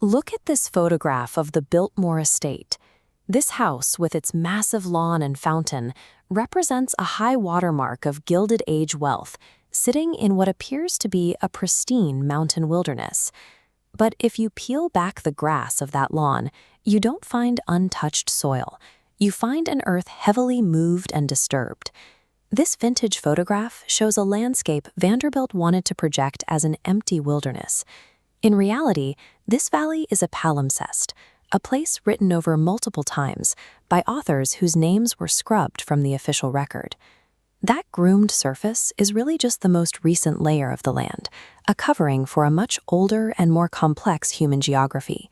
Look at this photograph of the Biltmore Estate. This house, with its massive lawn and fountain, represents a high watermark of Gilded Age wealth, sitting in what appears to be a pristine mountain wilderness. But if you peel back the grass of that lawn, you don't find untouched soil. You find an earth heavily moved and disturbed. This vintage photograph shows a landscape Vanderbilt wanted to project as an empty wilderness. In reality, this valley is a palimpsest, a place written over multiple times by authors whose names were scrubbed from the official record. That groomed surface is really just the most recent layer of the land, a covering for a much older and more complex human geography.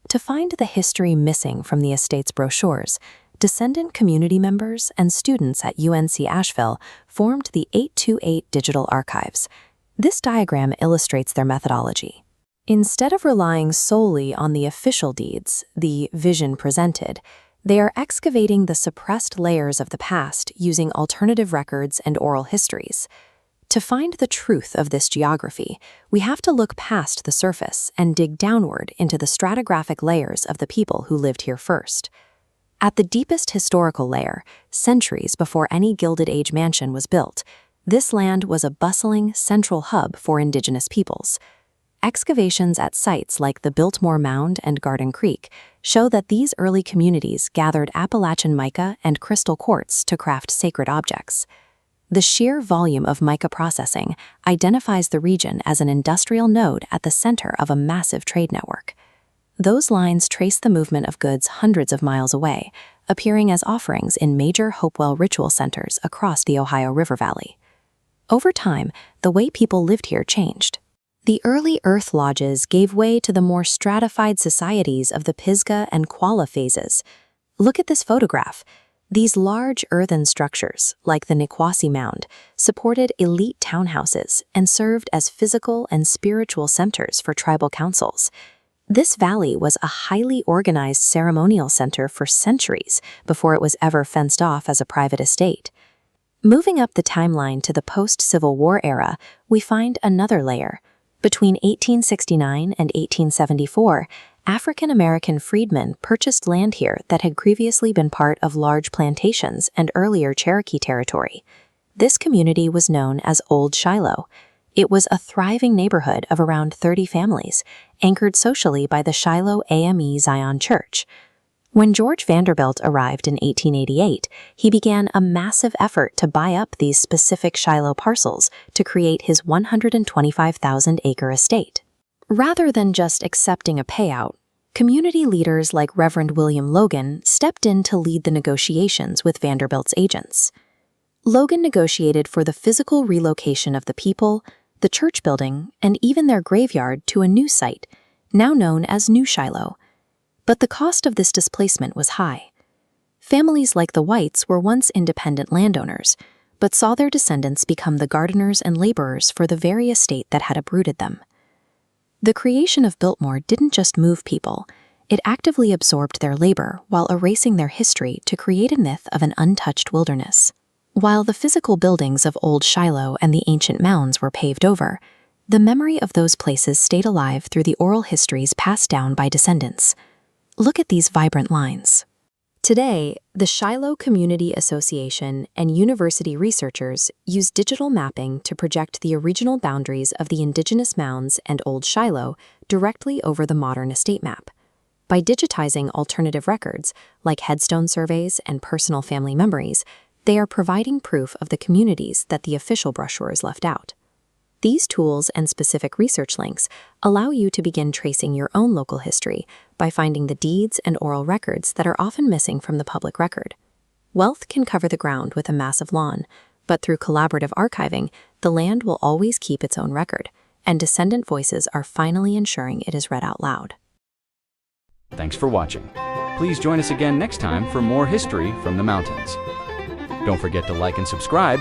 To find the history missing from the estate's brochures, descendant community members and students at UNC Asheville formed the 828 Digital Archives. This diagram illustrates their methodology. Instead of relying solely on the official deeds, the vision presented, they are excavating the suppressed layers of the past using alternative records and oral histories. To find the truth of this geography, we have to look past the surface and dig downward into the stratigraphic layers of the people who lived here first. At the deepest historical layer, centuries before any Gilded Age mansion was built, this land was a bustling central hub for indigenous peoples. Excavations at sites like the Biltmore Mound and Garden Creek show that these early communities gathered Appalachian mica and crystal quartz to craft sacred objects. The sheer volume of mica processing identifies the region as an industrial node at the center of a massive trade network. Those lines trace the movement of goods hundreds of miles away, appearing as offerings in major Hopewell ritual centers across the Ohio River Valley. Over time, the way people lived here changed. The early earth lodges gave way to the more stratified societies of the Pisgah and Qualla phases. Look at this photograph. These large earthen structures, like the Niquosi Mound, supported elite townhouses and served as physical and spiritual centers for tribal councils. This valley was a highly organized ceremonial center for centuries before it was ever fenced off as a private estate. Moving up the timeline to the post-Civil War era, we find another layer. Between 1869 and 1874, African-American freedmen purchased land here that had previously been part of large plantations and earlier Cherokee territory. This community was known as Old Shiloh. It was a thriving neighborhood of around 30 families, anchored socially by the Shiloh AME Zion Church. When George Vanderbilt arrived in 1888, he began a massive effort to buy up these specific Shiloh parcels to create his 125,000-acre estate. Rather than just accepting a payout, community leaders like Reverend William Logan stepped in to lead the negotiations with Vanderbilt's agents. Logan negotiated for the physical relocation of the people, the church building, and even their graveyard to a new site, now known as New Shiloh. But the cost of this displacement was high. Families like the Whites were once independent landowners, but saw their descendants become the gardeners and laborers for the very estate that had uprooted them. The creation of Biltmore didn't just move people, it actively absorbed their labor while erasing their history to create a myth of an untouched wilderness. While the physical buildings of Old Shiloh and the ancient mounds were paved over, the memory of those places stayed alive through the oral histories passed down by descendants. Look at these vibrant lines. Today, the Shiloh Community Association and university researchers use digital mapping to project the original boundaries of the indigenous mounds and Old Shiloh directly over the modern estate map. By digitizing alternative records, like headstone surveys and personal family memories, they are providing proof of the communities that the official brochures left out. These tools and specific research links allow you to begin tracing your own local history by finding the deeds and oral records that are often missing from the public record. Wealth can cover the ground with a massive lawn, but through collaborative archiving, the land will always keep its own record, and descendant voices are finally ensuring it is read out loud. Thanks for watching. Please join us again next time for more history from the mountains. Don't forget to like and subscribe,